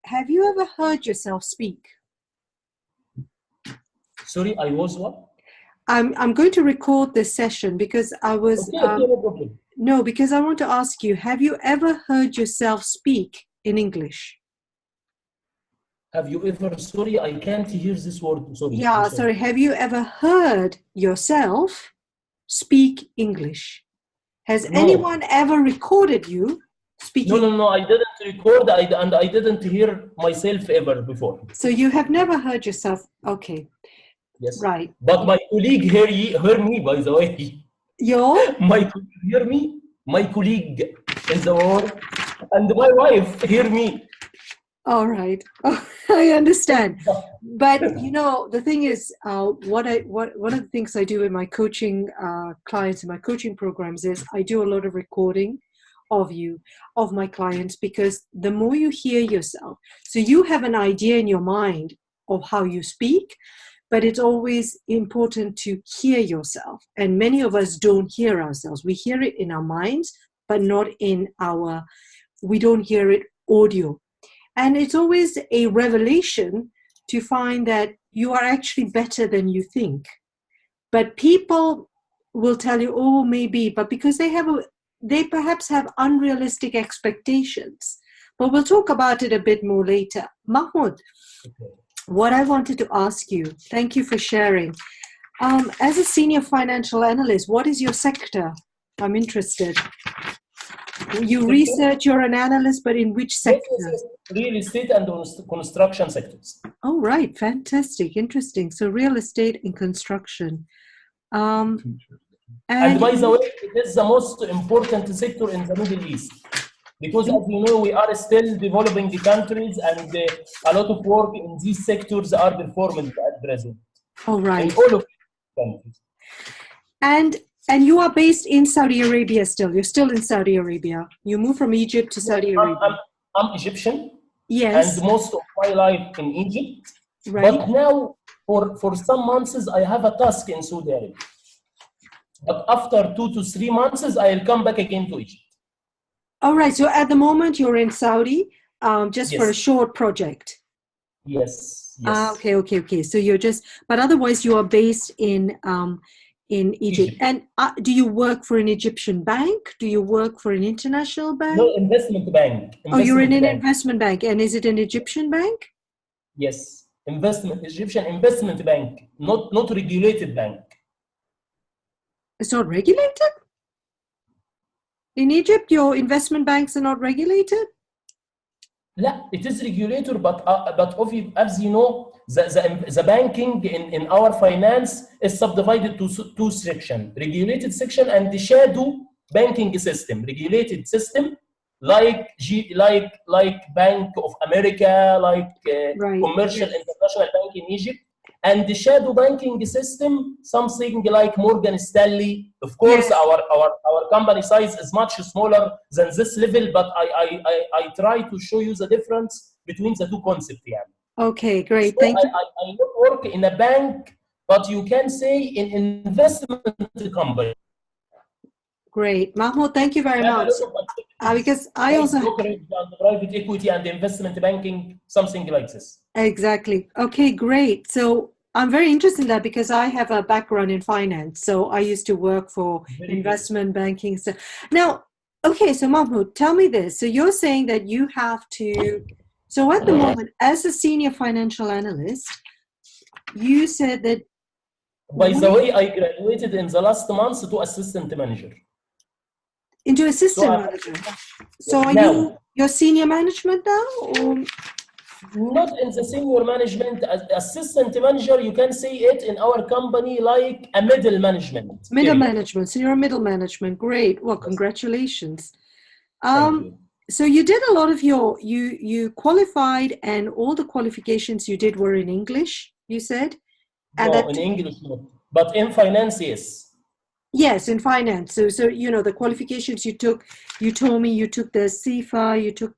have you ever heard yourself speak? Sorry, I was what? I'm going to record this session because I was Okay, no problem. no, because I want to ask you, have you ever heard yourself speak in English? Have you ever, sorry, I can't hear this word. Sorry. Yeah, I'm sorry. Have you ever heard yourself speak English? Has No. anyone ever recorded you speaking? No. I didn't record and I didn't hear myself ever before. So you have never heard yourself. Okay. Yes. Right. But my colleague hear me, by the way. Your? My colleague hear me. My colleague in the work and my wife hear me. All right. I understand. But you know, the thing is, one of the things I do in my coaching clients in my coaching programs is I do a lot of recording of you, of my clients, because the more you hear yourself, so you have an idea in your mind of how you speak, but it's always important to hear yourself. And many of us don't hear ourselves. We hear it in our minds, but not in we don't hear it audio. And it's always a revelation to find that you are actually better than you think. But people will tell you, oh, maybe, but because they perhaps have unrealistic expectations. But we'll talk about it a bit more later. Mahmoud, what I wanted to ask you, thank you for sharing. As a senior financial analyst, what is your sector? I'm interested. You research, you're an analyst, but in which sector? Yes. Real estate and construction sectors. Oh, right. Fantastic. Interesting. So real estate and construction. And by the way, it is the most important sector in the Middle East. Because as you know, we are still developing the countries and a lot of work in these sectors are performed at present. Oh, right. In all of the countries. And you are based in Saudi Arabia still. You're still in Saudi Arabia. You moved from Egypt to Saudi Arabia. I'm Egyptian. Yes. And most of my life in Egypt. Right. But now, for some months, I have a task in Saudi Arabia. But after 2 to 3 months, I'll come back again to Egypt. All right. So at the moment, you're in Saudi just Yes. for a short project. Yes. Okay. So you're but otherwise you are based in Egypt. And do you work for an Egyptian bank? Do you work for an international bank? No, investment bank. You're in an investment bank. And is it an Egyptian bank? Yes. Egyptian investment bank, not regulated bank. It's not regulated? In Egypt, your investment banks are not regulated? Yeah, it is regulated, but obviously, as you know, the banking in our finance is subdivided to 2 sections: regulated section and the shadow banking system. Regulated system, like Bank of America, like Commercial International Bank in Egypt, and the shadow banking system, something like Morgan Stanley. Of course, our company size is much smaller than this level, but I try to show you the difference between the 2 concepts. Yeah. Okay, great. So Thank you. I don't work in a bank, but you can say in investment company. Great. Mahmoud, thank you very much. Because I also private equity and investment banking, something like this. Exactly. Okay, great. So I'm very interested in that because I have a background in finance. So I used to work for investment banking. So now, okay, so Mahmoud, tell me this. So you're saying that you have to, so at the moment, as a senior financial analyst, you said that. By the way, I graduated in the last month to assistant manager. Into assistant manager. So are you're senior management now? Or? Not in the senior management. As assistant manager, you can say it in our company like a middle management. Middle management. So you're a middle management. Great. Well, congratulations. So you did a lot of you qualified, and all the qualifications you did were in English, you said? And no, in English, no. But in finance, yes. Yes, in finance. So you know, the qualifications you took, you told me you took the CFA, you took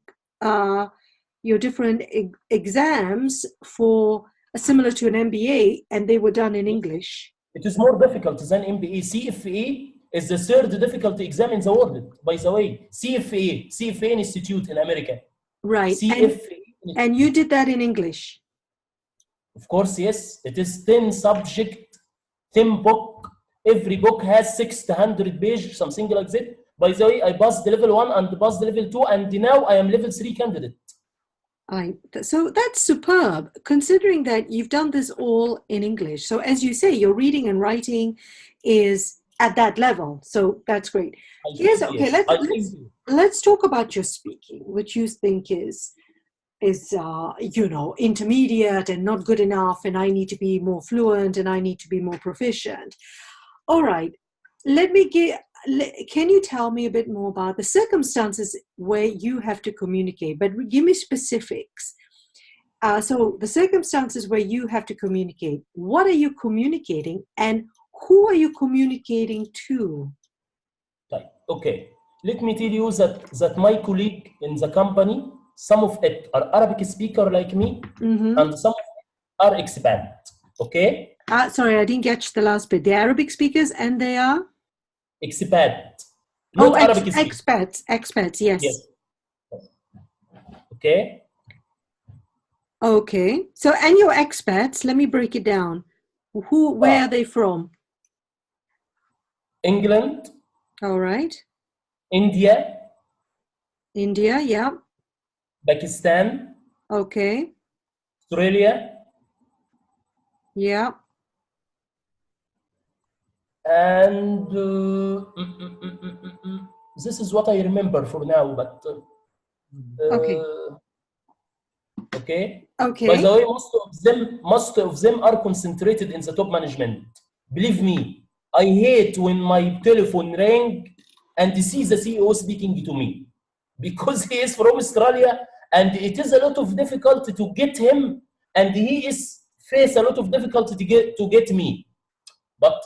your different exams for similar to an MBA, and they were done in English. It is more difficult than MBA. CFA is the 3rd difficult exam in the world, by the way. CFA Institute in America. Right. CFA And you did that in English? Of course, yes. It is 10 subject, 10 book. Every book has 600 pages, something like that. By the way, I passed the level 1 and passed the level 2, and now I am level 3 candidate. So that's superb, considering that you've done this all in English. So as you say, your reading and writing is at that level. So that's great. Let's talk about your speaking, which you think is intermediate and not good enough, and I need to be more fluent and I need to be more proficient. All right, can you tell me a bit more about the circumstances where you have to communicate, but give me specifics. So the circumstances where you have to communicate, what are you communicating and who are you communicating to? Okay, let me tell you that my colleague in the company, some of it are Arabic speaker like me, and some of it are expat. Okay? Sorry, I didn't catch the last bit. They're Arabic speakers and they are? Expat. Not Arabic expats, yes. Yes. Okay? Okay. So, and your expats, let me break it down. Where are they from? England. All right. India, yeah. Pakistan. Okay. Australia. Yeah. And this is what I remember for now, but okay. By the way, most of them are concentrated in the top management. Believe me, I hate when my telephone rang and see the CEO speaking to me, because he is from Australia and it is a lot of difficulty to get him, and he is face a lot of difficulty to get me. But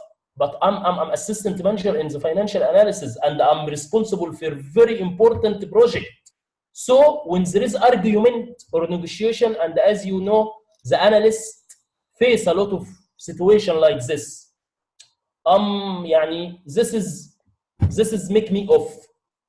I'm assistant manager in the financial analysis, and I'm responsible for very important project. So when there is argument or negotiation, and as you know, the analysts face a lot of situation like this. This is make me off,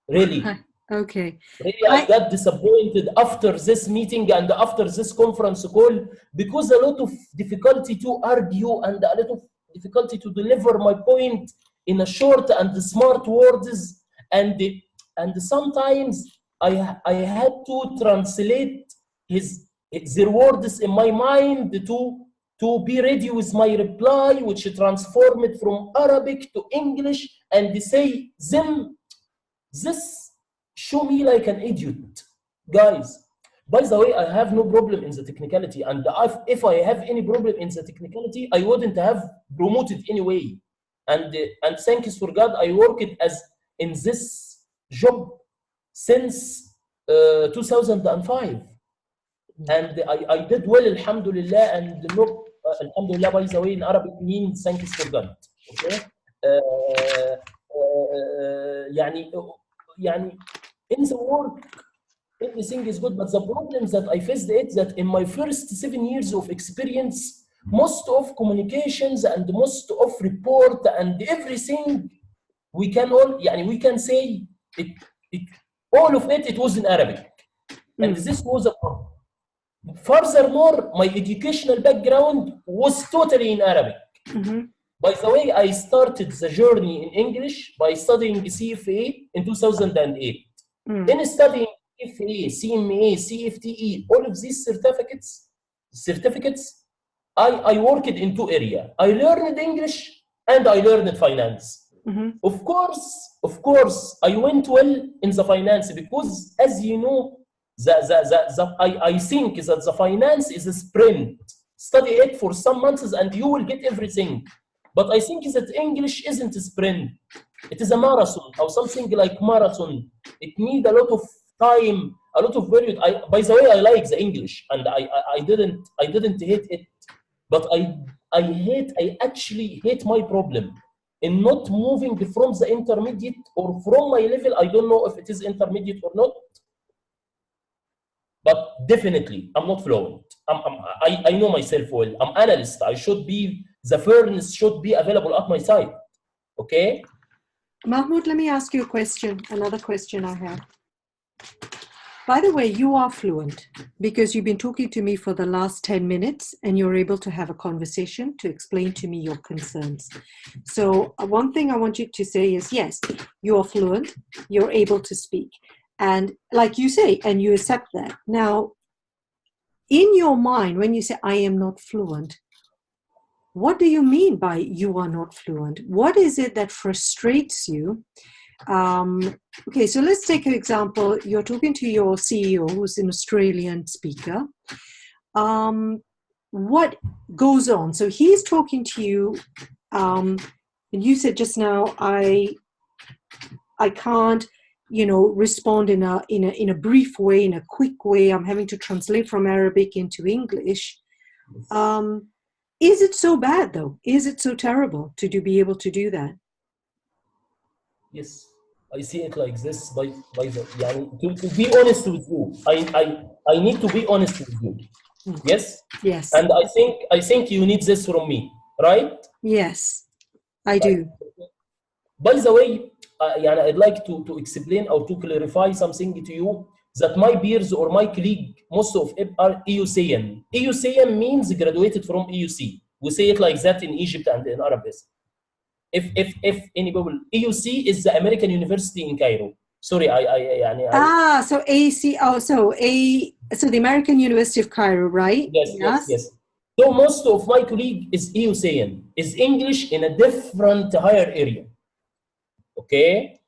really. Okay. Really, I got disappointed after this meeting and after this conference call, because a lot of difficulty to argue and a lot of difficulty to deliver my point in a short and smart words, and sometimes I had to translate their words in my mind to be ready with my reply, which transformed from Arabic to English, and say them. This show me like an idiot, guys. By the way, I have no problem in the technicality, and if I have any problem in the technicality, I wouldn't have promoted anyway. And thanks for God, I worked in this job since 2005, and I did well, alhamdulillah. And no, alhamdulillah, by the way, in Arabic means thanks for God. Okay. In the work, everything is good, but the problem that I faced is that in my first 7 years of experience, most of communications and most of report and everything, we can say all of it was in Arabic, and this was a problem. Furthermore, my educational background was totally in Arabic. By the way, I started the journey in English by studying CFA in 2008. In studying CFA, CMA, CFTE, all of these certificates, I worked in 2 areas. I learned English and I learned finance. Of course, I went well in the finance, because, as you know, I think that the finance is a sprint. Study it for some months and you will get everything. But I think that English isn't a sprint. It is a marathon, or something like marathon. It needs a lot of time, a lot of period. By the way, I like the English, and I didn't hate it, but I actually hate my problem in not moving from the intermediate or from my level. I don't know if it is intermediate or not, but definitely I'm not fluent. I know myself well. I'm analyst. The fairness should be available at my side. Okay? Mahmoud, let me ask you a question. Another question I have. By the way, you are fluent because you've been talking to me for the last 10 minutes and you're able to have a conversation to explain to me your concerns. So one thing I want you to say is, yes, you are fluent, you're able to speak. And like you say, and you accept that. Now, in your mind, when you say, I am not fluent, what do you mean by you are not fluent? What is it that frustrates you? Okay, so let's take an example. You're talking to your CEO, who's an Australian speaker. What goes on? So he's talking to you, and you said just now, I can't, respond in a brief way, in a quick way. I'm having to translate from Arabic into English. Is it so bad though? Is it so terrible to be able to do that? Yes, I see it like this. By the to be honest with you, I need to be honest with you. Yes. Yes. And I think you need this from me, right? Yes, I do. By the way, I'd like to explain or to clarify something to you, that my peers or my colleague, most of them are EUCN. EUCN means graduated from EUC. We say it like that in Egypt and in Arabic. If any people, EUC is the American University in Cairo. Sorry, so AC, so the American University of Cairo, right? Yes. So most of my colleague is EUCN, is English in a different higher area. Okay?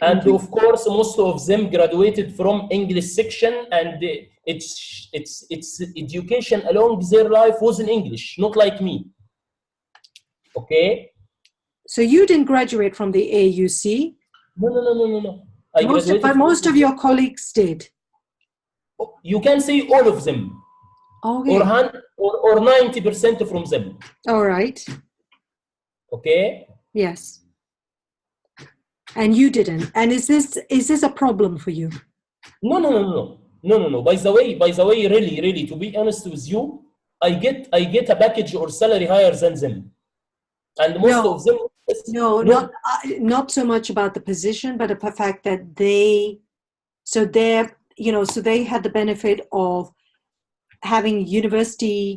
And of course, most of them graduated from English section, and its education along their life was in English, not like me. Okay? So you didn't graduate from the AUC? No. But most of your colleagues did. You can say all of them. Okay. Or 90% from them. All right. Okay? Yes. And you didn't. And is this a problem for you? No. By the way, really, to be honest with you, I get a package or salary higher than them. And most of them... not so much about the position, but the fact that they had the benefit of having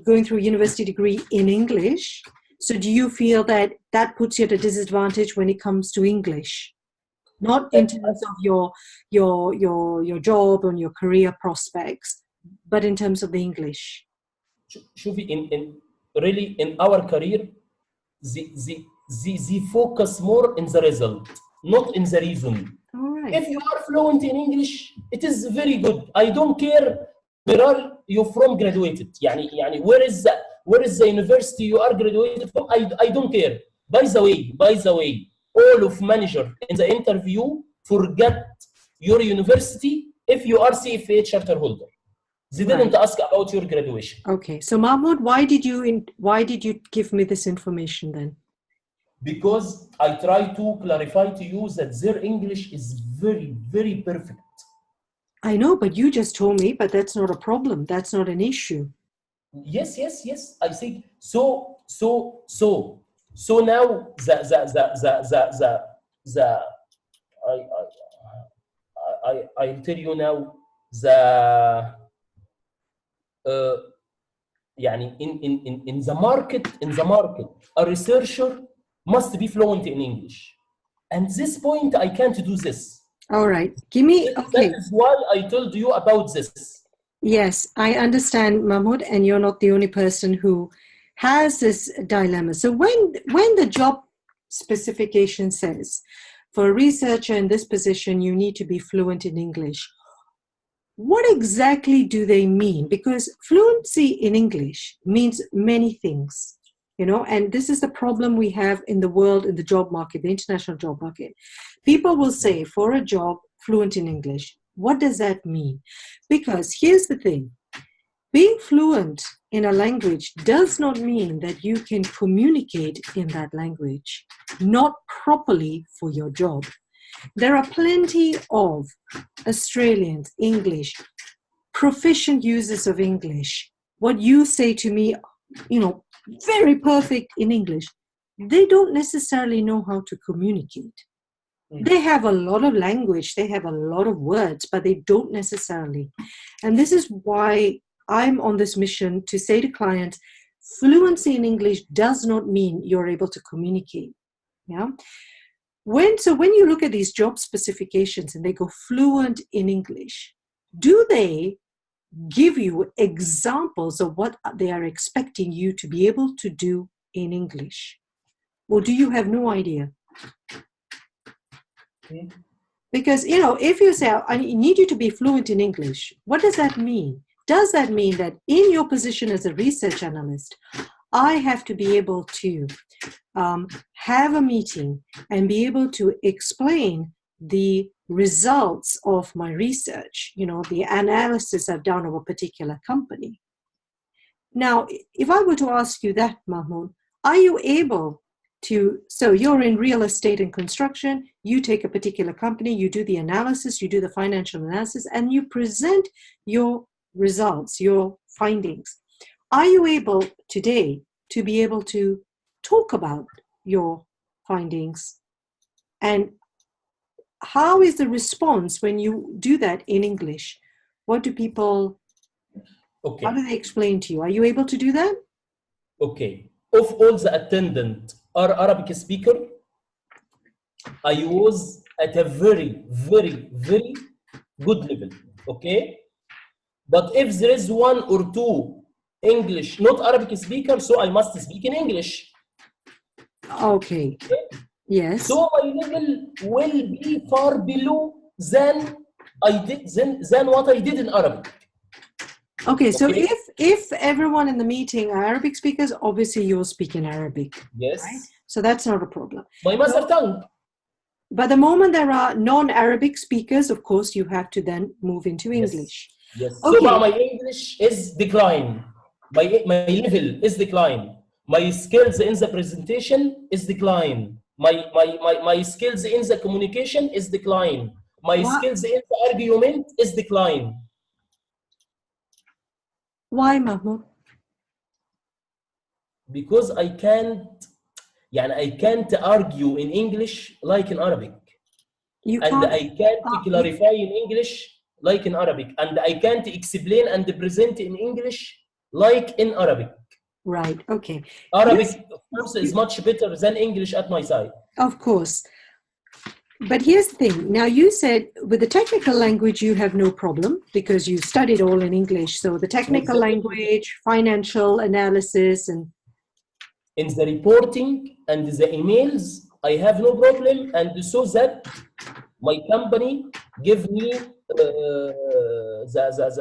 going through a university degree in English. So do you feel that puts you at a disadvantage when it comes to English? Not in terms of your job and your career prospects, but in terms of the English. Shufi, in our career, they focus more in the result, not in the reason. All right. If you are fluent in English, it is very good. I don't care where are you from graduated. Where is the university you are graduated from? I don't care. By the way, all of manager in the interview forget your university if you are CFA charter holder. They didn't ask about your graduation. Okay, so Mahmoud, why did you give me this information then? Because I try to clarify to you that their English is very, very perfect. I know, but you just told me, but that's not a problem. That's not an issue. Yes. I think so. So now I'll tell you now in the market, a researcher must be fluent in English. And this point, I can't do this. All right. Okay. That is why I told you about this. Yes, I understand, Mahmoud, and you're not the only person who has this dilemma. So when the job specification says, for a researcher in this position, you need to be fluent in English, what exactly do they mean? Because fluency in English means many things. And this is the problem we have in the world, in the job market, the international job market. People will say, for a job, fluent in English. What does that mean? Because here's the thing. Being fluent in a language does not mean that you can communicate in that language, not properly for your job. There are plenty of Australians, English, proficient users of English. What you say to me, very perfect in English. They don't necessarily know how to communicate. They have a lot of language, they have a lot of words, but they don't necessarily. And this is why I'm on this mission to say to clients, fluency in English does not mean you're able to communicate. Yeah. When you look at these job specifications and they go fluent in English, do they give you examples of what they are expecting you to be able to do in English? Or do you have no idea? Because, if you say, I need you to be fluent in English, what does that mean? Does that mean that in your position as a research analyst, I have to be able to have a meeting and be able to explain the results of my research, the analysis I've done of a particular company? Now, if I were to ask you that, Mahmoud, are you able to, so you're in real estate and construction, you take a particular company, you do the analysis, you do the financial analysis, and you present your results, your findings. Are you able today to be able to talk about your findings? And how is the response when you do that in English? What do people, how do they explain to you? Are you able to do that? Okay. Of all the attendants are Arabic speaker, I was at a very, very, very good level. Okay. But if there is one or two English, not Arabic speaker, so I must speak in English. Okay. Yes. So my level will be far below than what I did in Arabic. Okay, so if everyone in the meeting are Arabic speakers, obviously you'll speak in Arabic. Yes. Right? So that's not a problem. My mother tongue. But the moment there are non-Arabic speakers, of course, you have to then move into English. Yes. Okay. So my English is decline. My level is decline. My skills in the presentation is decline. My skills in the communication is decline. My skills in the argument is decline. Why, Mahmoud? Because I can't argue in English like in Arabic. I can't clarify in English like in Arabic. And I can't explain and present in English like in Arabic. Right, okay. Arabic, of course, is much better than English at my side. Of course. But here's the thing. Now, you said with the technical language, you have no problem because you studied all in English. So the technical language, financial analysis, and in the reporting and the emails, I have no problem. And so that my company give me the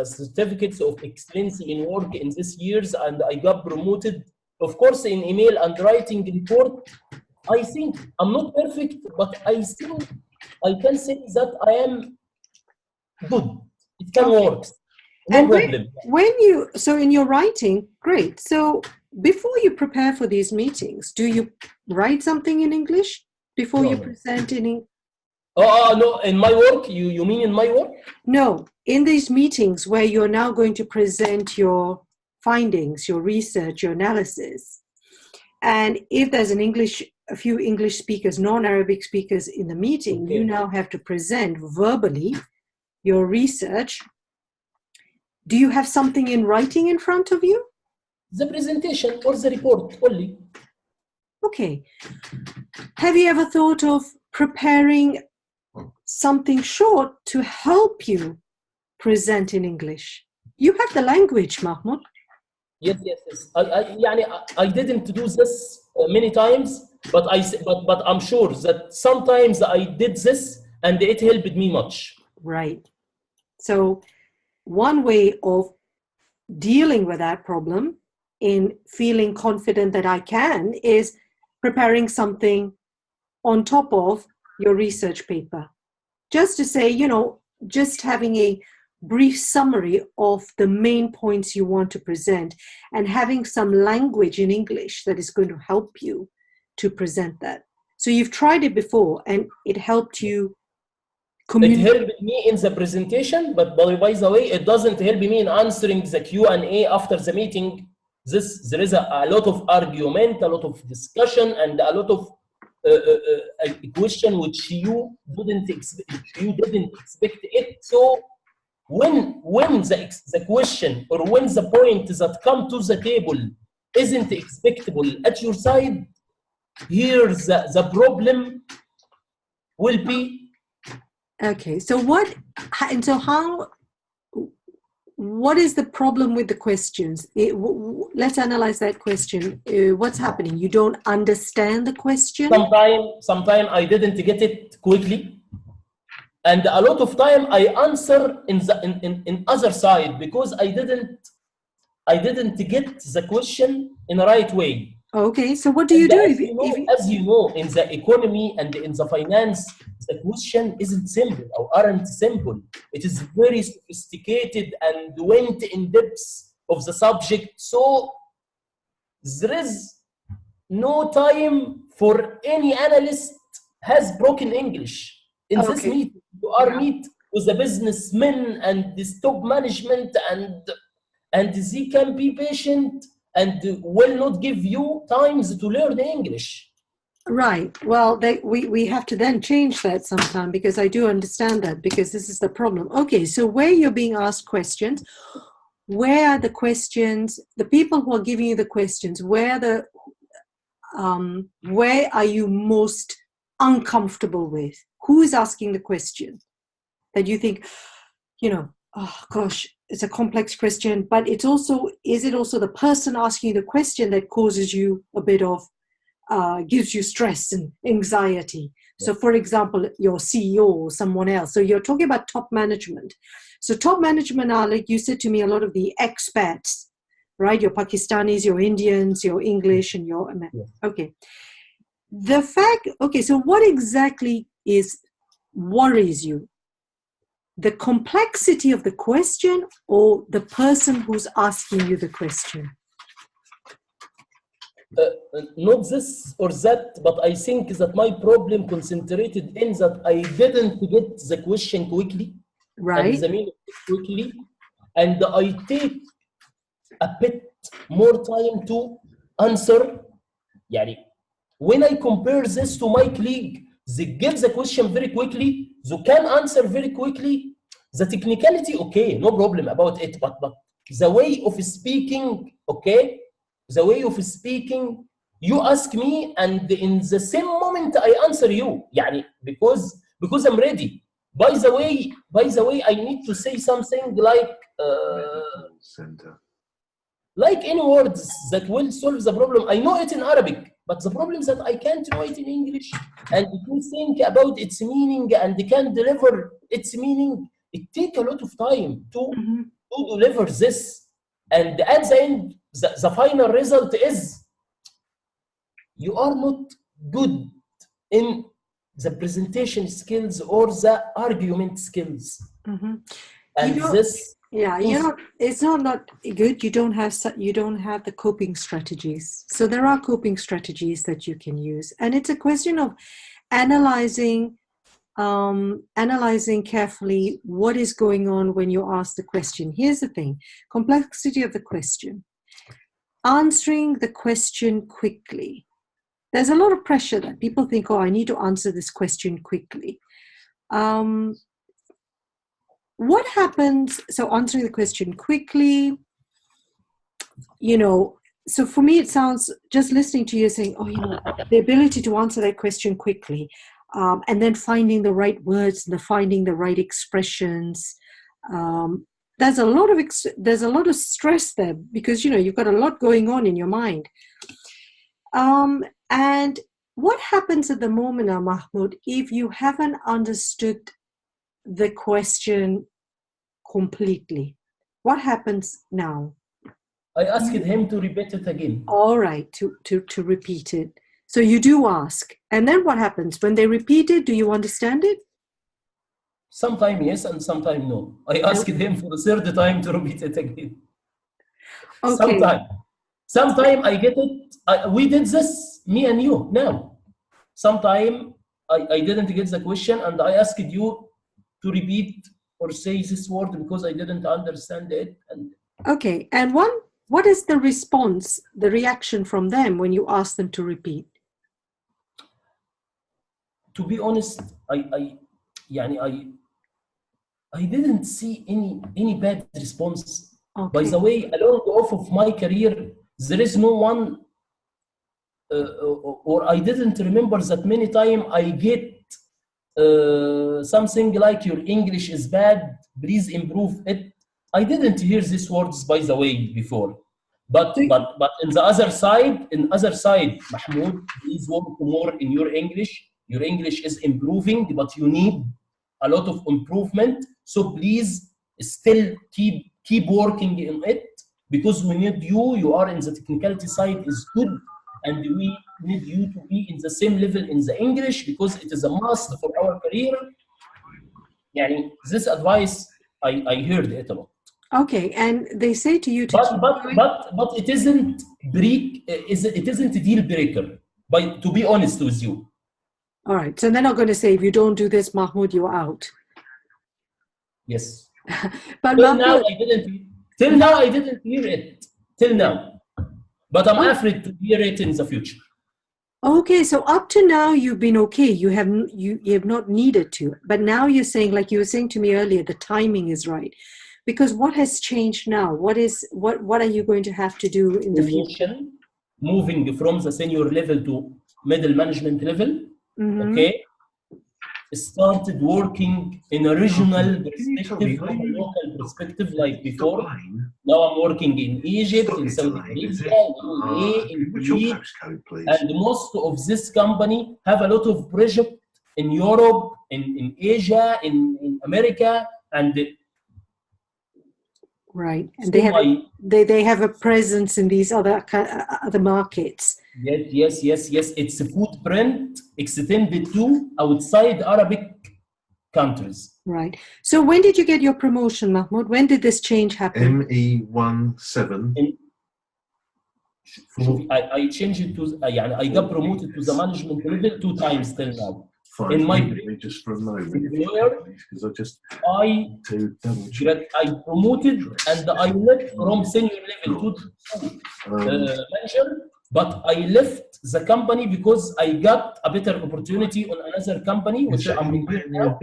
certificates of excellence in work in these years, and I got promoted. Of course, in email and writing report, I think I'm not perfect, but I think I can say that I am good. It can work. No problem. So in your writing, great. So before you prepare for these meetings, do you write something in English before you present in English? No, in my work, you mean in my work? No, in these meetings where you're now going to present your findings, your research, your analysis. And if there's a few English speakers, non-Arabic speakers in the meeting, you now have to present verbally your research. Do you have something in writing in front of you? The presentation or the report only. Okay. Have you ever thought of preparing something short to help you present in English? You have the language, Mahmoud. Yes. I didn't do this many times, but I'm sure that sometimes I did this and it helped me much. Right. So one way of dealing with that problem in feeling confident that I can is preparing something on top of your research paper. Just to say, just having a brief summary of the main points you want to present and having some language in English that is going to help you to present that. So you've tried it before and it helped you communicate. It helped me in the presentation, but by the way, it doesn't help me in answering the Q&A after the meeting. There is a lot of argument, a lot of discussion, and a lot of a question which you didn't expect it. So when the question or when the point that come to the table isn't expectable at your side, here the problem will be. Okay, so what is the problem with the questions? Let's analyze that question. What's happening? You don't understand the question? Sometime I didn't get it quickly. And a lot of time I answer in other side because I didn't get the question in the right way. Okay, so what do you do? As you know, in the economy and in the finance, the question isn't simple or aren't simple. It is very sophisticated and went in depth of the subject. So there is no time for any analyst has broken English. In this meeting, you are meet with the businessmen and the top management and they can be patient and will not give you times to learn English. Right. Well, we have to then change that sometime, because I do understand that, because this is the problem. Okay, so where you're being asked questions, where are the questions, the people who are giving you the questions, where are you most uncomfortable with? Who is asking the question that you think, oh gosh, it's a complex question, but is it also the person asking the question that causes you a bit of, gives you stress and anxiety? So for example, your CEO or someone else. So you're talking about top management. So top management are, like you said to me, a lot of the expats, right? Your Pakistanis, your Indians, your English, and your American. Okay. So what exactly worries you? The complexity of the question or the person who's asking you the question? Not this or that, but I think that my problem concentrated in that I didn't get the question quickly, right? And the meaning quickly, and I take a bit more time to answer. Yani, when I compare this to my colleague, they get the question very quickly, they can answer very quickly. The technicality, okay, no problem about it, but the way of speaking, okay, the way of speaking, you ask me, and in the same moment I answer you, yani, because I'm ready. By the way, I need to say something like any words that will solve the problem. I know it in Arabic, but the problem is that I can't know it in English, and to think about its meaning and can deliver its meaning, it takes a lot of time to deliver this. And at the end, the final result is you are not good in the presentation skills or the argument skills. And it's not good. You don't have the coping strategies. So there are coping strategies that you can use, and it's a question of analyzing carefully what is going on when you ask the question. Here's the thing: complexity of the question, answering the question quickly. There's a lot of pressure that people think, oh, I need to answer this question quickly. What happens? So answering the question quickly, so for me, it sounds, just listening to you saying, oh, the ability to answer that question quickly, and then finding the right words and finding the right expressions. There's a lot of stress there, because, you've got a lot going on in your mind. And what happens at the moment now, Mahmoud, if you haven't understood the question completely? What happens now? I asked him to repeat it again. All right, to repeat it. So you do ask. And then what happens? When they repeat it, do you understand it? Sometimes yes, and sometimes no. I asked him for the third time to repeat it again. Okay. Sometimes I get it. We did this, me and you, now. Sometimes I didn't get the question, and I asked you to repeat or say this word because I didn't understand it. Okay, and what is the response, the reaction from them when you ask them to repeat? to be honest, I didn't see any bad response. Okay. By the way, along off of my career, there is no one, or I didn't remember that many times I get something like your English is bad, please improve it. I didn't hear these words, by the way, before. But in the other side, Mahmoud, please work more in your English. Your English is improving, but you need a lot of improvement. So please still keep working in it, because we need you. You are in the technicality side is good, and we need you to be in the same level in the English, because it is a must for our career. Yani, this advice I heard it a lot. Okay, and they say to you to but it isn't it isn't a deal breaker. To be honest with you. All right, so they're not going to say, if you don't do this, Mahmoud, you're out. Yes. But Till now I didn't hear it. Till now. But I'm afraid to hear it in the future. Okay, so up to now you've been okay. You have not needed to. But now you're saying, like you were saying to me earlier, the timing is right. Because what has changed now? What are you going to have to do in the future? Moving from the senior level to middle management level. Mm-hmm. Okay. Started working in a regional perspective, from a local perspective, like before. Now I'm working in Egypt, in Saudi Arabia, UAE, in Kuwait, and most of this company have a lot of project in Europe, in Asia, in America, and right, and they have a presence in these other markets. Yes. It's a footprint extended to outside Arabic countries. Right. So when did you get your promotion, Mahmoud? When did this change happen? ME17. I changed it to. I got promoted to the management level 2 times till now. In my just for a moment, because I promoted and I left from senior level to manager, but I left the company because I got a better opportunity on another company, which I'm in now.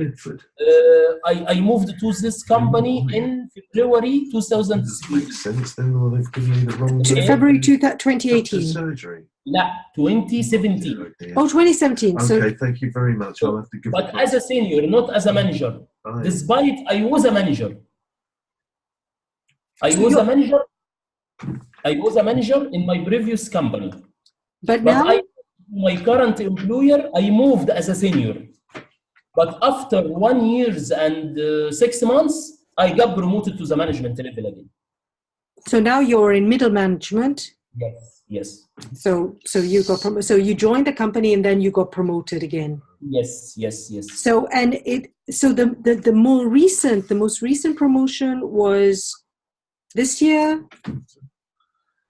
I moved to this company in February 2003. Makes sense then, or they've given you the wrong February 2018. Surgery. No, 2017. Oh, 2017. Okay, thank you very much. I'll have to give but as a senior, not as a manager. Right. Despite I was a manager. I was a manager in my previous company. But now? My current employer, I moved as a senior. But after 1 year and 6 months, I got promoted to the management level again. So now you're in middle management? Yes. So you got so you joined the company and then you got promoted again. Yes. So the most recent promotion was this year?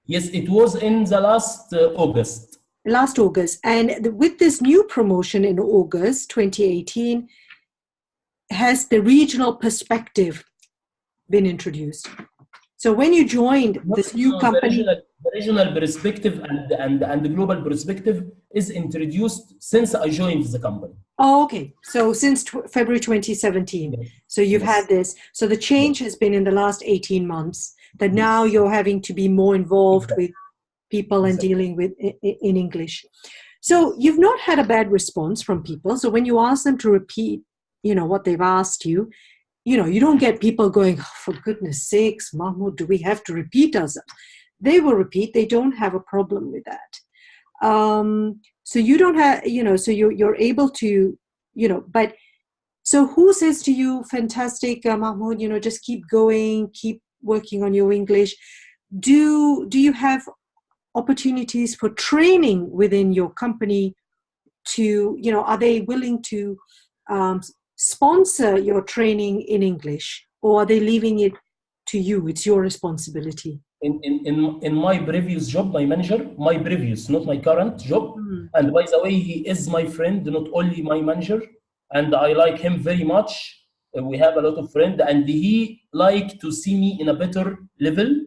Yes, it was in the last August. Last August. And with this new promotion in August 2018, has the regional perspective been introduced? So when you joined this new company... The regional perspective and the global perspective is introduced since I joined the company. Oh, okay. So since February 2017. Yes. So you've had this. So the change has been in the last 18 months, that now you're having to be more involved with people and dealing with in English. So you've not had a bad response from people. So when you ask them to repeat, what they've asked you, you don't get people going, oh, for goodness sakes, Mahmoud, do we have to repeat ourselves? They will repeat. They don't have a problem with that. So you don't have, so you're able to, but so who says to you, fantastic, Mahmoud, just keep going, keep working on your English. Do you have opportunities for training within your company to, are they willing to sponsor your training in English, or are they leaving it to you? It's your responsibility. In my previous job, not my current job. And by the way, he is my friend, not only my manager, and I like him very much. We have a lot of friends, and he liked to see me in a better level.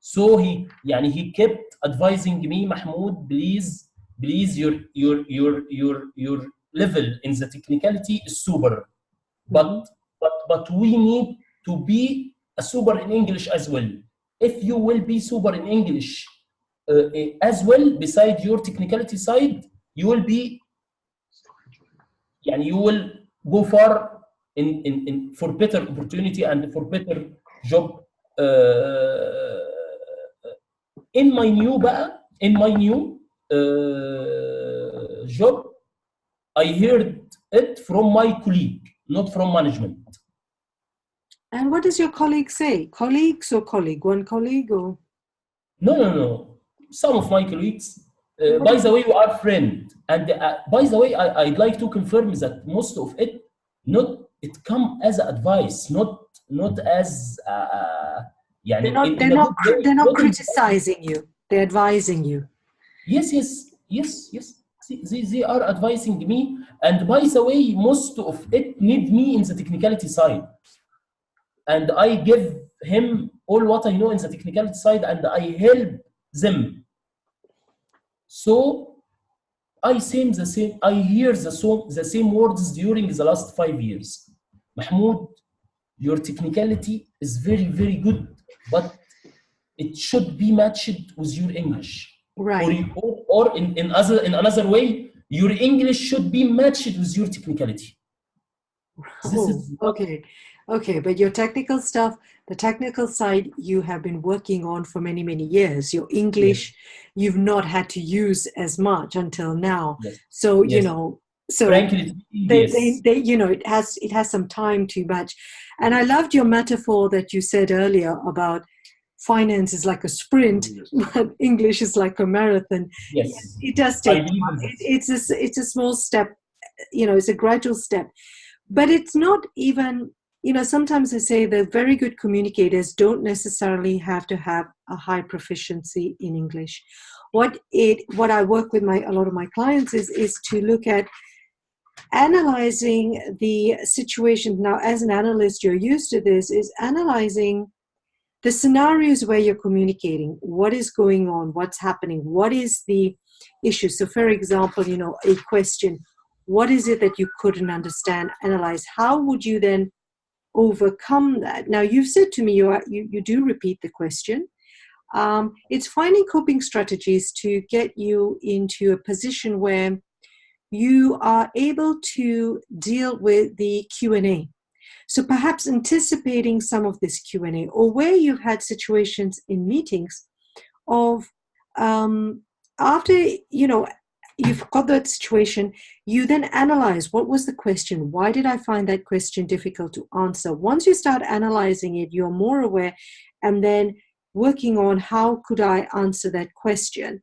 So he kept advising me, Mahmoud, please, your level in the technicality is super, but we need to be a super in English as well. If you will be super in English as well, beside your technicality side, you will be, you will go far in for better opportunity and for better job. In my new job, I heard it from my colleague, not from management. And what does your colleague say? Colleagues or colleague? One colleague or? No. Some of my colleagues. By the way, we are friends. And by the way, I'd like to confirm that most of it, it come as advice, not as they're not criticizing you. They're advising you. Yes. They are advising me. And by the way, most of it need me in the technicality side. And I give him all what I know in the technicality side, and I help them. So I hear the same words during the last 5 years. Mahmoud, your technicality is very, very good, but it should be matched with your English. Right. Or in another way, your English should be matched with your technicality. Okay, but your technical stuff, the technical side, you have been working on for many, many years. Your English, you've not had to use as much until now. Yes. So, yes. So frankly, they it has some time to match. And I loved your metaphor that you said earlier about finance is like a sprint, but English is like a marathon. Yes, it does take time. It's a small step, it's a gradual step, but it's not even. Sometimes I say that very good communicators don't necessarily have to have a high proficiency in English. What I work with a lot of my clients is to look at analyzing the situation. Now, as an analyst, you're used to this, is analyzing the scenarios where you're communicating. What is going on? What's happening? What is the issue? So, for example, a question. What is it that you couldn't understand? Analyze. How would you then overcome that? Now, you've said to me you do repeat the question. It's finding coping strategies to get you into a position where you are able to deal with the Q&A. So perhaps anticipating some of this Q&A, or where you've had situations in meetings of after you've got that situation, you then analyze what was the question, why did I find that question difficult to answer. Once you start analyzing it, you're more aware, and then working on how could I answer that question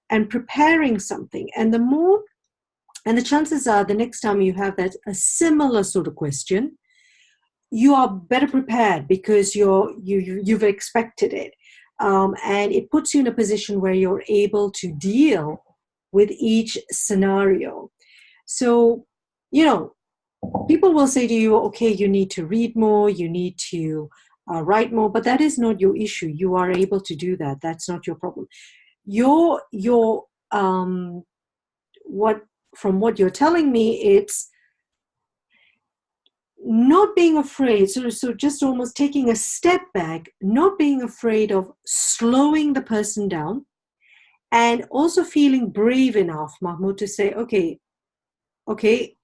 and preparing something. And the chances are the next time you have a similar sort of question, you are better prepared because you've expected it, and it puts you in a position where you're able to deal with each scenario. So, people will say to you, okay, you need to read more, you need to write more, but that is not your issue. You are able to do that. That's not your problem. From what you're telling me, it's not being afraid, so just almost taking a step back, not being afraid of slowing the person down, and also feeling brave enough, Mahmoud, to say, okay,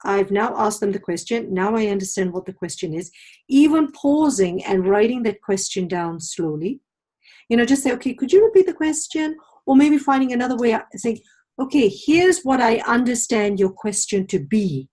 I've now asked them the question. Now I understand what the question is. Even pausing and writing that question down slowly. Just say, okay, could you repeat the question? Or maybe finding another way of saying, okay, here's what I understand your question to be.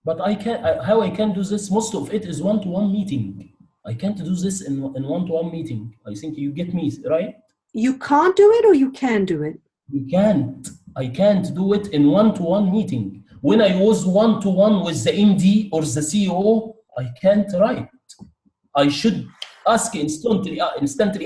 But how I can do this, most of it is one-to-one meeting. I can't do this in one-to-one meeting. I think you get me, right? You can't do it, or you can do it? You can't. I can't do it in one-to-one meeting. When I was one-to-one with the MD or the CEO, I can't write. I should ask instantly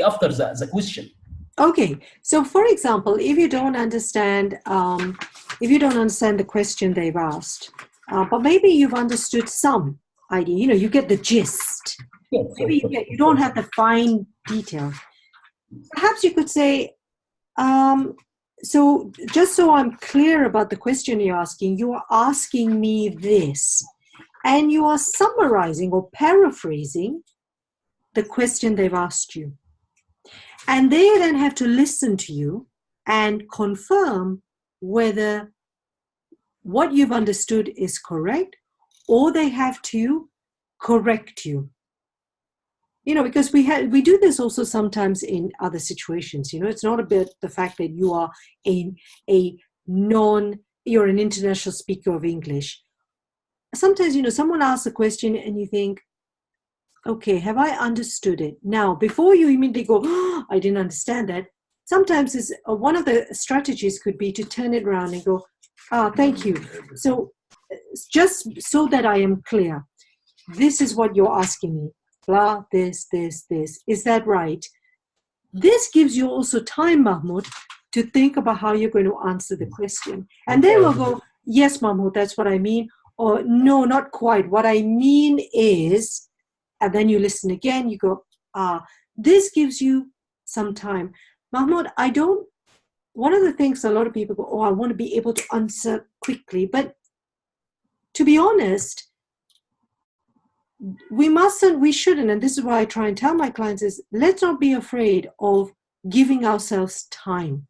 after the question. Okay. So, for example, if you don't understand the question they've asked, but maybe you've understood some idea, you get the gist. Yes, maybe you don't have the fine detail. Perhaps you could say, so just so I'm clear about the question you're asking, you are asking me this, and you are summarizing or paraphrasing the question they've asked you. And they then have to listen to you and confirm whether what you've understood is correct, or they have to correct you. You know, because we do this also sometimes in other situations. You know, it's not about the fact that you are you're an international speaker of English. Sometimes, you know, someone asks a question and you think, okay, have I understood it? Now, before you immediately go, oh, I didn't understand that, sometimes one of the strategies could be to turn it around and go, thank you. So just so that I am clear, this is what you're asking me. Blah, this. Is that right? This gives you also time, Mahmoud, to think about how you're going to answer the question. And they will go, yes, Mahmoud, that's what I mean. Or no, not quite. What I mean is, and then you listen again, you go, this gives you some time. Mahmoud, one of the things a lot of people go, I want to be able to answer quickly. But to be honest, we shouldn't, and this is why I try and tell my clients is, let's not be afraid of giving ourselves time.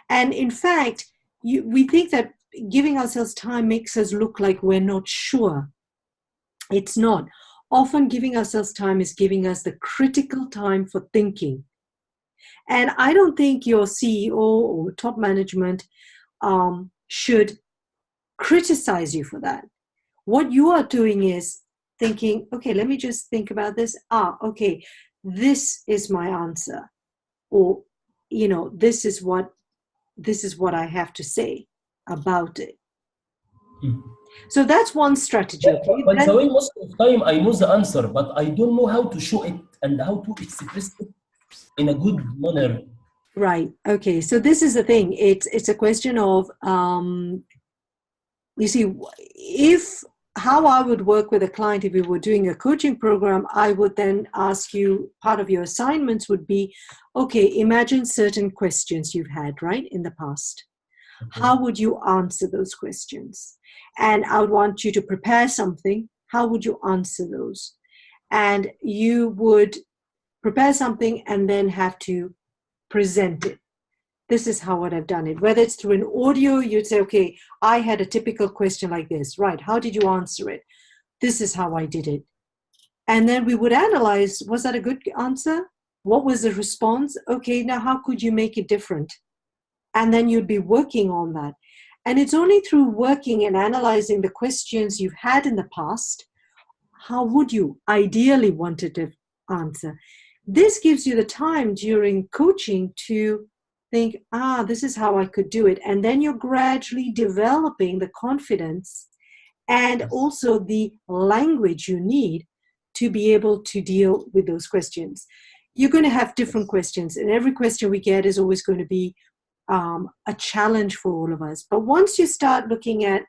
And in fact, we think that giving ourselves time makes us look like we're not sure. It's not. Often giving ourselves time is giving us the critical time for thinking. And I don't think your CEO or top management should criticize you for that. What you are doing is thinking, okay, let me just think about this. Okay, this is my answer. Or, you know, this is what I have to say about it. So that's one strategy. Okay? By the way, most of the time I know the answer, but I don't know how to show it and how to express it in a good manner. Right. Okay. So this is the thing. It's a question of, you see, how I would work with a client if we were doing a coaching program, I would then ask you, part of your assignments would be, okay, imagine certain questions you've had, right, in the past. Okay. How would you answer those questions? And I would want you to prepare something. How would you answer those? And you would prepare something and then have to present it. This is how I've done it. Whether it's through an audio, you'd say, okay, I had a typical question like this, right? How did you answer it? This is how I did it. And then we would analyze, was that a good answer? What was the response? Okay, now how could you make it different? And then you'd be working on that. And it's only through working and analyzing the questions you've had in the past, how would you ideally want to answer? This gives you the time during coaching to think, this is how I could do it. And then you're gradually developing the confidence and also the language you need to be able to deal with those questions. You're going to have different questions, and every question we get is always going to be a challenge for all of us. But once you start looking at,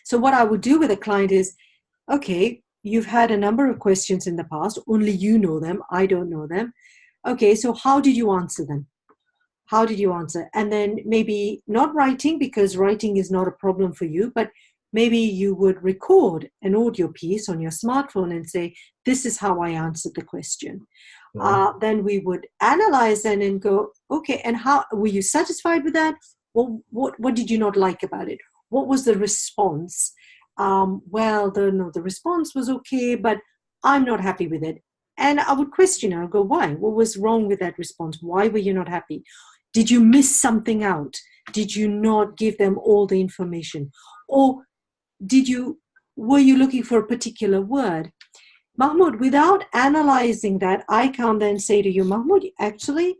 so what I would do with a client is, okay, you've had a number of questions in the past, only you know them, I don't know them. Okay, so how did you answer them? How did you answer? And then maybe not writing, because writing is not a problem for you, but maybe you would record an audio piece on your smartphone and say, this is how I answered the question. Then we would analyze that and go, okay, and how were you satisfied with that? Well, what did you not like about it? What was the response? The response was okay, but I'm not happy with it. And I would question her, I'll go, why? What was wrong with that response? Why were you not happy? Did you miss something out? Did you not give them all the information? Or were you looking for a particular word? Mahmoud, without analyzing that, I can then say to you, Mahmoud, actually,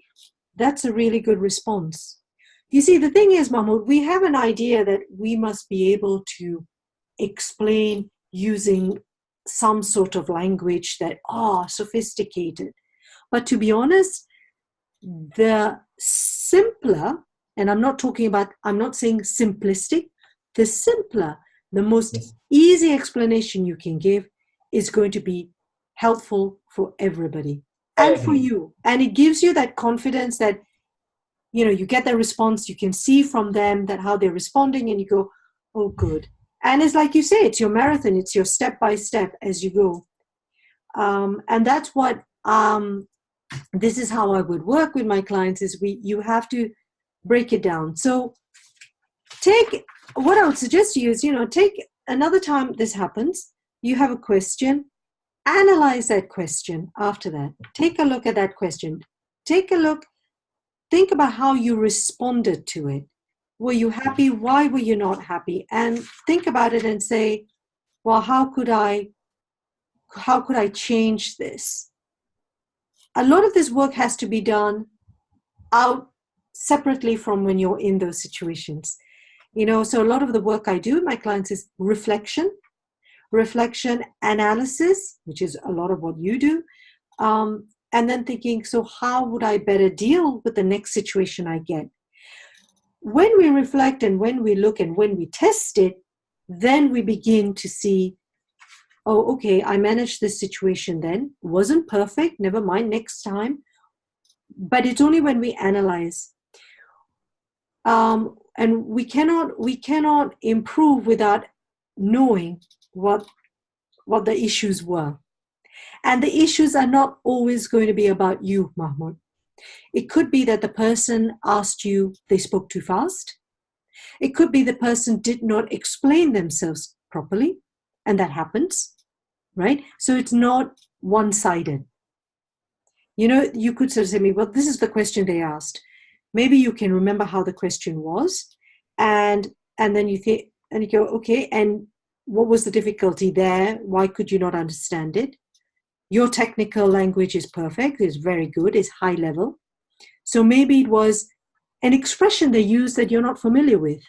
that's a really good response. You see, the thing is, Mahmoud, we have an idea that we must be able to explain using some sort of language that sophisticated. But to be honest, the simpler, and I'm not saying simplistic, the simpler, the most easy explanation you can give is going to be helpful for everybody and for you. And it gives you that confidence that you get their response, you can see from them that how they're responding, and you go, oh, good. And it's like you say, it's your marathon, it's your step by step as you go. And that's what, this is how I would work with my clients, is you have to break it down. So what I would suggest to you is, take another time this happens, you have a question, analyze that question after that. Take a look at that question. Think about how you responded to it. Were you happy? Why were you not happy? And think about it and say, well, how could I change this? A lot of this work has to be done out separately from when you're in those situations. So a lot of the work I do with my clients is reflection, analysis, which is a lot of what you do. And then thinking, so how would I better deal with the next situation I get? When we reflect and when we look and when we test it, then we begin to see, oh, okay, I managed this situation then. Wasn't perfect, never mind, next time. But it's only when we analyze. And we cannot improve without knowing what the issues were. And the issues are not always going to be about you, Mahmoud. It could be that the person asked you, they spoke too fast. It could be the person did not explain themselves properly, and that happens, right? So it's not one-sided. You could sort of say to me, well, this is the question they asked. Maybe you can remember how the question was, and then you think, and you go, okay, and what was the difficulty there? Why could you not understand it? Your technical language is perfect, is very good, is high level. So maybe it was an expression they use that you're not familiar with.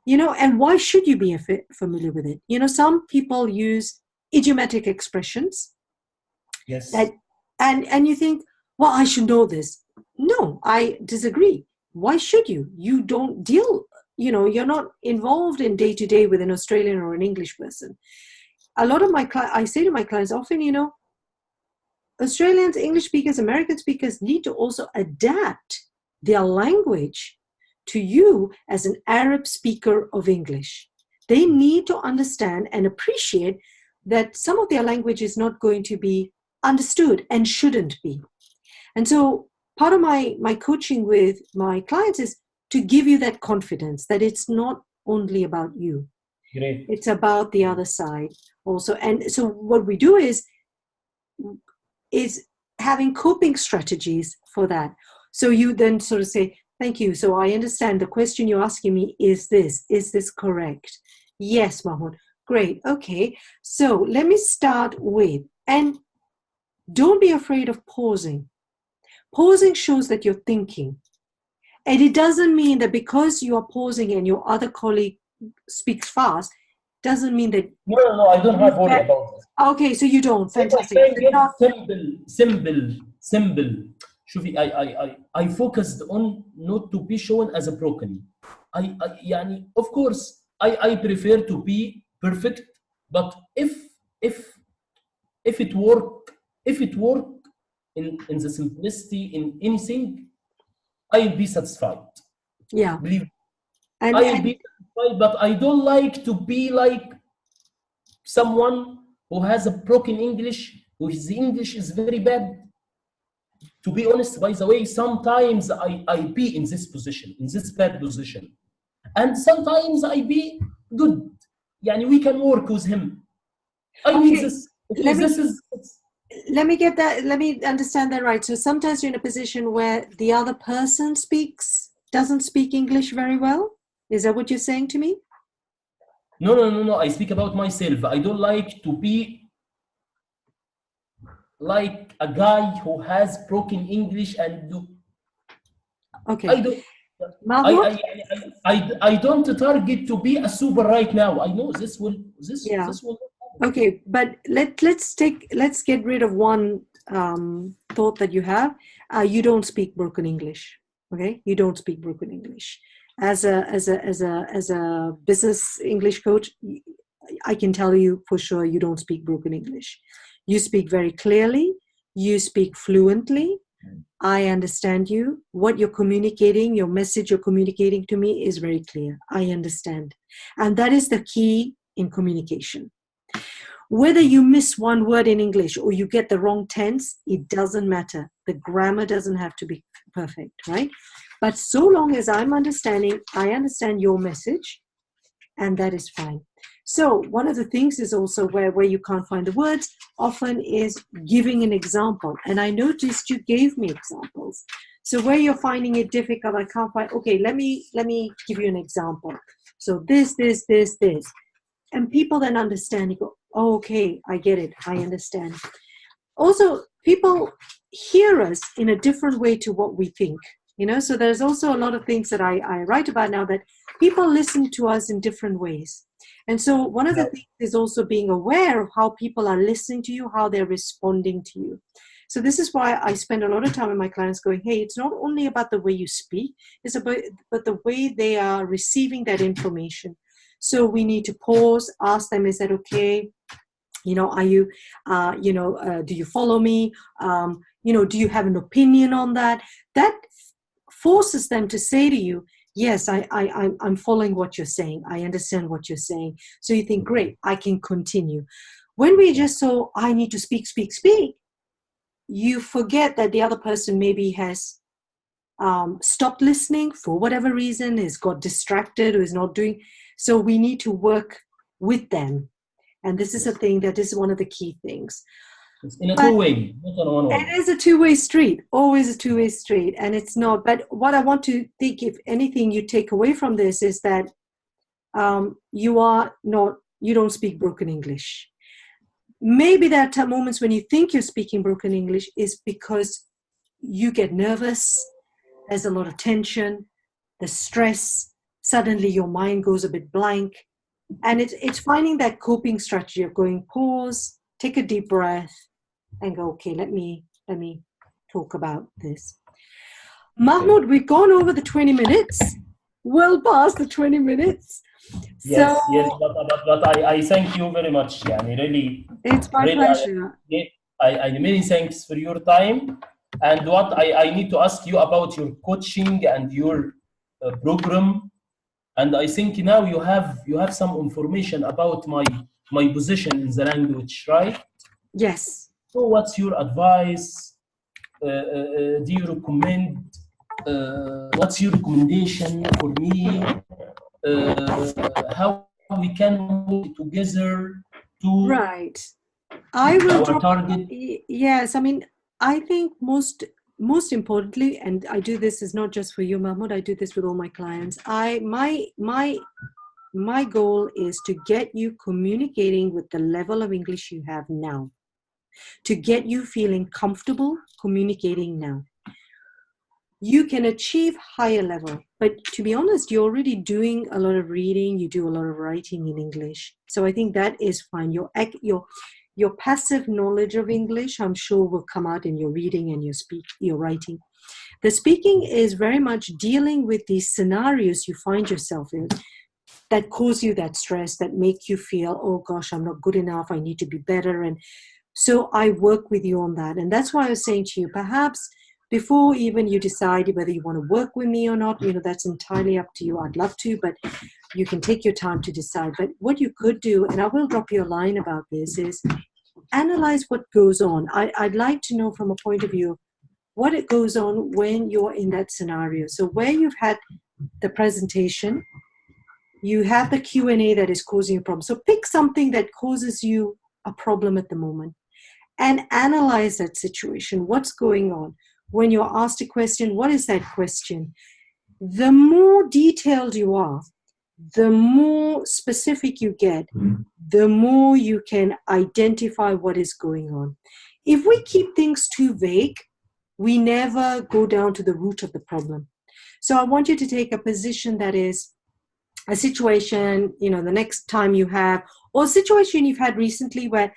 And why should you be familiar with it? Some people use idiomatic expressions. Yes. And you think, well, I should know this. No, I disagree. Why should you? You don't deal, you're not involved in day-to-day with an Australian or an English person. A lot of I say to my clients often, Australians, English speakers, American speakers need to also adapt their language to you as an Arab speaker of English. They need to understand and appreciate that some of their language is not going to be understood and shouldn't be. And so part of my coaching with my clients is to give you that confidence that it's not only about you. Great. It's about the other side also. And so what we do is having coping strategies for that. So you then sort of say, thank you. So I understand the question you're asking me is this correct? Yes, Mahmoud. Great. Okay. So let me start with, and don't be afraid of pausing. Pausing shows that you're thinking. And it doesn't mean that because you are pausing and your other colleague speaks fast, doesn't mean that... No, I don't have worry about this. Okay, so you don't. Fantastic. Simple. شوفي, I focused on not to be shown as a broken. Of course, I prefer to be perfect, but if it work in the simplicity in anything, I'll be satisfied. Yeah. Believe me. I'll be satisfied, but I don't like to be like someone who has a broken English, whose English is very bad. To be honest, by the way, sometimes I be in this position, in this bad position. And sometimes I be good. We can work with him. I mean this. Let me get that. Let me understand that right. So sometimes you're in a position where the other person doesn't speak English very well. Is that what you're saying to me? No. I speak about myself. I don't like to be like a guy who has broken English and do. Okay. I don't target to be a super right now. I know this will. Okay, but let's get rid of one thought that you have. You don't speak broken English. Okay, you don't speak broken English. As a business English coach, I can tell you for sure you don't speak broken English. You speak very clearly. You speak fluently. I understand you. What you're communicating, your message you're communicating to me is very clear. I understand. And that is the key in communication. Whether you miss one word in English or you get the wrong tense, it doesn't matter. The grammar doesn't have to be perfect, right? But so long as I'm understanding, I understand your message, and that is fine. So one of the things is also where you can't find the words often is giving an example. And I noticed you gave me examples. So where you're finding it difficult, I can't find, okay, let me give you an example. So this. And people then understand, you go, oh, okay, I get it, I understand. Also, people hear us in a different way to what we think. So there's also a lot of things that I write about now that people listen to us in different ways. And so one of the things is also being aware of how people are listening to you, how they're responding to you. So this is why I spend a lot of time with my clients going, hey, it's not only about the way you speak, it's about but the way they are receiving that information. So we need to pause, ask them, is that okay? Are you, do you follow me? Do you have an opinion on that? That forces them to say to you, yes, I'm following what you're saying. I understand what you're saying. So you think, great, I can continue. When we just so I need to speak, you forget that the other person maybe has stopped listening for whatever reason, has got distracted or is not doing. So we need to work with them. And this is a thing that is one of the key things. It's in a two-way, not on one way. It is a two-way street, always a two-way street. And it's not, but what I want to think, if anything you take away from this is that you don't speak broken English. Maybe there are moments when you think you're speaking broken English is because you get nervous, there's a lot of tension, the stress, suddenly your mind goes a bit blank. And it's finding that coping strategy of going, pause, take a deep breath, and go, okay, let me talk about this. Mahmoud, we've gone over the 20 minutes, well past the 20 minutes. Yes, but I thank you very much. Really, it's my pleasure. I many thanks for your time. And what I need to ask you about your coaching and your program. And I think now you have some information about my position in the language, right? Yes. So what's your advice? Do you recommend? What's your recommendation for me? How we can work together to right. I will our target? Yes, I think most importantly, and I do this is not just for you, Mahmoud, I do this with all my clients. My goal is to get you communicating with the level of English you have now, to get you feeling comfortable communicating now. You can achieve higher level, but to be honest, you're already doing a lot of reading, you do a lot of writing in English. So I think that is fine. Your passive knowledge of English, I'm sure, will come out in your reading and your writing. The speaking is very much dealing with these scenarios you find yourself in that cause you that stress, that make you feel, oh gosh, I'm not good enough, I need to be better. And so I work with you on that. And that's why I was saying to you, perhaps before even you decide whether you want to work with me or not, that's entirely up to you. I'd love to, but you can take your time to decide. But what you could do, and I will drop you a line about this, is analyze what goes on. I'd like to know from a point of view what it goes on when you're in that scenario. So where you've had the presentation, you have the Q&A that is causing a problem. So pick something that causes you a problem at the moment and analyze that situation. What's going on? When you're asked a question, what is that question? The more detailed you are, the more specific you get, the more you can identify what is going on. If we keep things too vague, we never go down to the root of the problem. So I want you to take a position that is a situation, the next time you have, or a situation you've had recently where,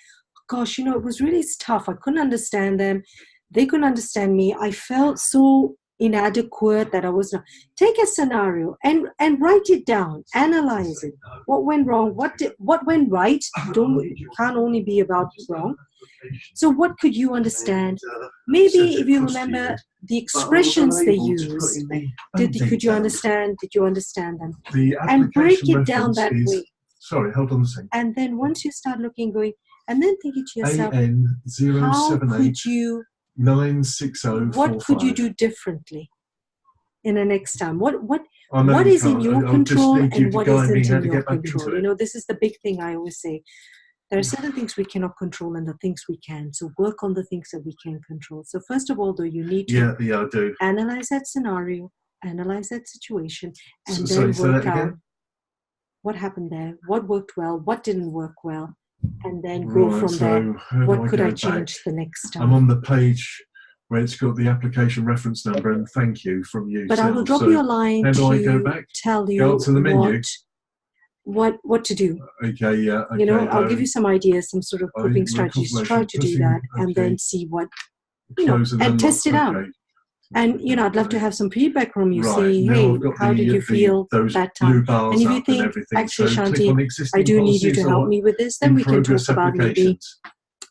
gosh, it was really tough. I couldn't understand them. They couldn't understand me. I felt so inadequate that I was not. Take a scenario and write it down. Analyze it. What went wrong? What went right? Can't only be about wrong. So what could you understand? Maybe if you remember the expressions they used, could you understand? Did you understand them? And break it down that way. Sorry, hold on a second. And then once you start looking, going, and then thinking to yourself, how could you, 960 what could you do differently in the next time? What is in your control and what isn't in your control? You know, this is the big thing I always say. There are certain things we cannot control and the things we can. So work on the things that we can control. So first of all, though, you need to analyze that scenario, analyze that situation, and then work out what happened there, what worked well, what didn't work well, and then go from there. What could I change the next time? I'm on the page where it's got the application reference number and thank you from you. But I will drop you a line to tell you what to do. Okay, yeah. Okay, you know, I'll give you some ideas, some sort of coping strategies. Try to do that and then see what, you know, and test it out. And, you know, I'd love to have some feedback from you, saying, hey, how did you feel that time? And if you think, actually, Shanti, I do need you to help me with this, then we can talk about maybe,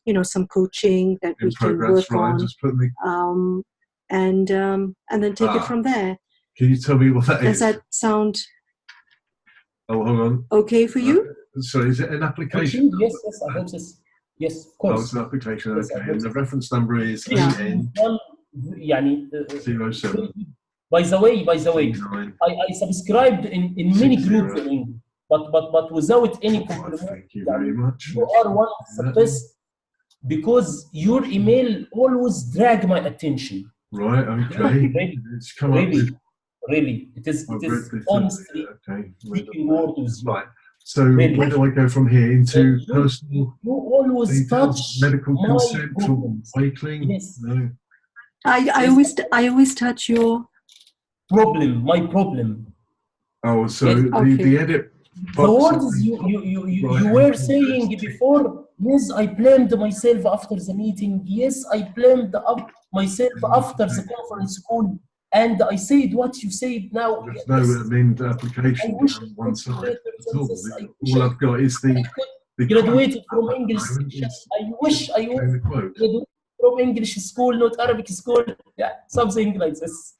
you know, some coaching that we can work on, and then take it from there. Can you tell me what that is? Does that sound hold on. Okay for you? So is it an application? Yes, I hope so. Yes, of course. Oh, it's an application, okay. And the reference number is AN 07. By the way, I subscribed in many groups in English, but without any compliment. Thank you very much. You are one of the best because your email always drag my attention. Right, okay. It's come up with, really, it is honestly speaking words. Right. So where do I go from here? Into personal? You always touch medical consent or wakeling? Yes. No. I always touch your my problem. Oh, so the edit. The words you were saying before. Yes, I blamed myself after the meeting. Yes, I blamed myself after the conference call. And I said what you said now. There's no named application on one side. All I've got is the graduated from English. I wish I graduated from English school, not Arabic school. Yeah, something like this.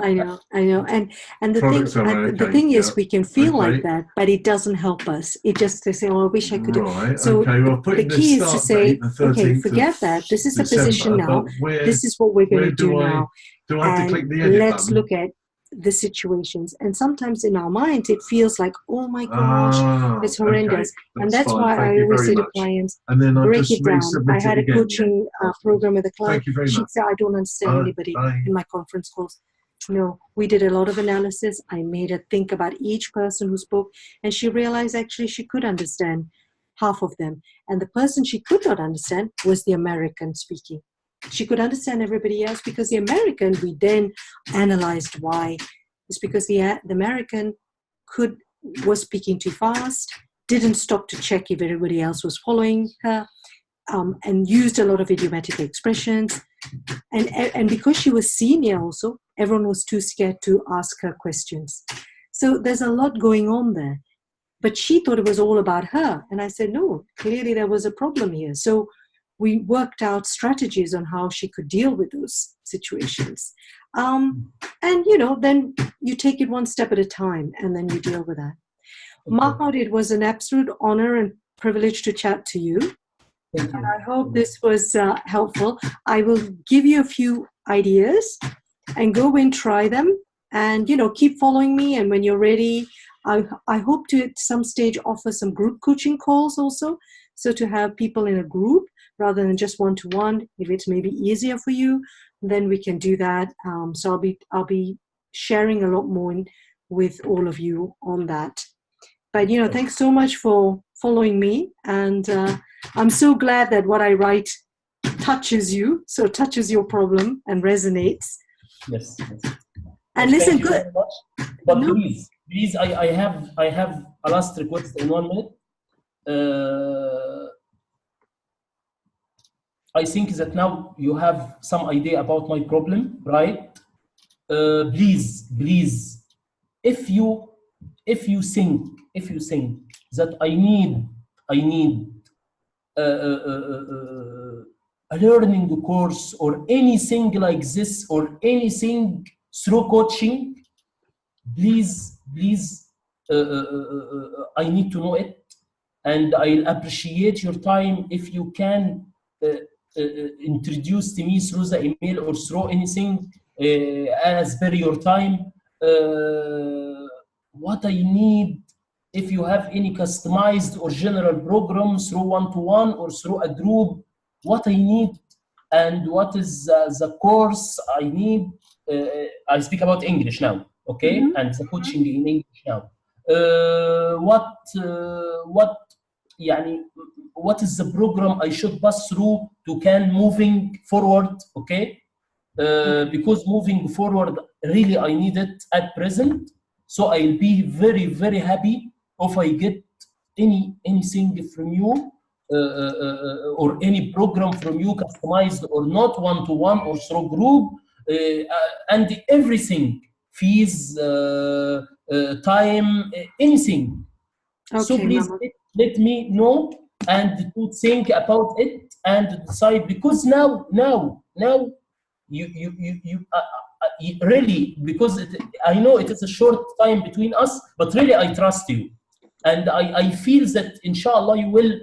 I know, and the thing is, we can feel like that, but it doesn't help us. It just to say, "Oh, I wish I could." Right. So the key is to say, "Okay, forget that. This is the position now. This is what we're going to do now." Do I have to click the edit let's button? look at the situations. And sometimes in our minds, it feels like, "Oh my gosh, it's horrendous." Okay. And that's why I always say to clients, break it down. I had a coaching program with a client. She said, "I don't understand anybody in my conference calls." No, we did a lot of analysis. I made her think about each person who spoke, and she realized actually she could understand half of them. And the person she could not understand was the American speaking. She could understand everybody else because the American, we then analyzed why. It's because the American was speaking too fast, didn't stop to check if everybody else was following her, and used a lot of idiomatic expressions. And because she was senior also, everyone was too scared to ask her questions. So there's a lot going on there. But she thought it was all about her. And I said, no, clearly there was a problem here. So we worked out strategies on how she could deal with those situations. And, you know, then you take it one step at a time and then you deal with that. Okay. Mohammed, it was an absolute honor and privilege to chat to you. And I hope this was helpful. I will give you a few ideas and go and try them and, you know, keep following me. And when you're ready, I hope to at some stage offer some group coaching calls also. So to have people in a group rather than just one-to-one, if it's maybe easier for you, then we can do that. So I'll be sharing a lot more with all of you on that. But, you know, thanks so much for following me. And I'm so glad that what I write touches you, so touches your problem and resonates. Yes. And listen, good. But no. Please, I have a last request in 1 minute. I think that now you have some idea about my problem, right? Please, if you think that I need a learning course or anything like this or anything through coaching, please, I need to know it, and I'll appreciate your time if you can introduce to me through the email or through anything as per your time. What I need, if you have any customized or general program through one-to-one or through a group, what I need and what is the course I need. I speak about English now, okay, and the coaching in English now. يعني, what is the program I should pass through to can moving forward, okay? Because moving forward, really I need it at present. So I'll be very, very happy if I get anything from you or any program from you, customized or not, one-to-one or through group, and everything, fees, time, anything. Okay, so please let me know and to think about it and decide, because now you really, because I know it is a short time between us, but really I trust you, and I feel that inshallah you will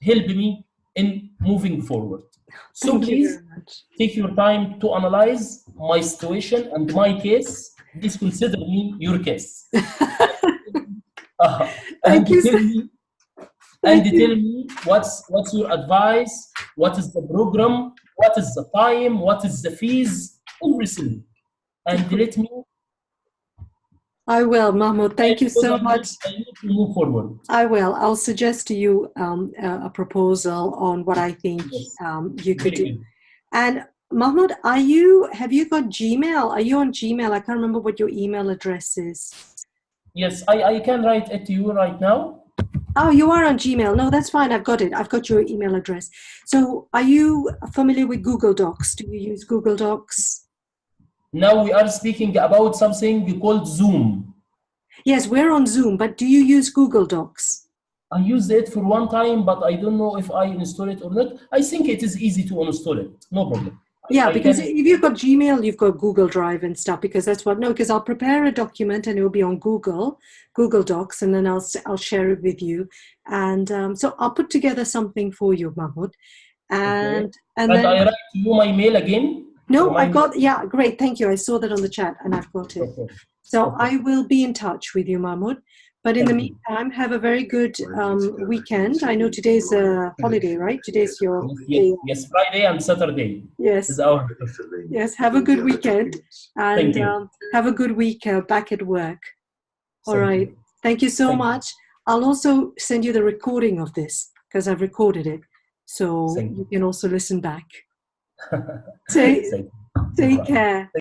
help me in moving forward. So please take your time to analyze my situation and my case. Please consider me your case. Thank you. Tell me what's your advice, what is the program, what is the time, what is the fees, everything, and let me. I will, Mahmoud. Thank you so much. I need to move forward. I will. I'll suggest to you a proposal on what I think you could do. And Mahmoud, have you got Gmail? Are you on Gmail? I can't remember what your email address is. Yes, I can write it to you right now. Oh, you are on Gmail. No, that's fine. I've got it. I've got your email address. So are you familiar with Google Docs? Do you use Google Docs? Now we are speaking about something called Zoom. Yes, we're on Zoom, but do you use Google Docs? I used it for one time, but I don't know if I install it or not. I think it is easy to install it. No problem. Yeah, because if you've got Gmail, you've got Google Drive and stuff, because that's what, because I'll prepare a document and it will be on Google Docs, and then I'll share it with you. And so I'll put together something for you, Mahmoud. And then I write to you my mail again? No, I've got, yeah, great. Thank you. I saw that on the chat and I've got it. Okay. So I will be in touch with you, Mahmoud. But in the meantime, have a very good weekend. I know today's a holiday, right? Today's your day. Yes, Friday and Saturday. Yes. Is our yes, have a good weekend. And have a good week back at work. All right. Thank you so much. I'll also send you the recording of this because I've recorded it. So you can also listen back. Take care.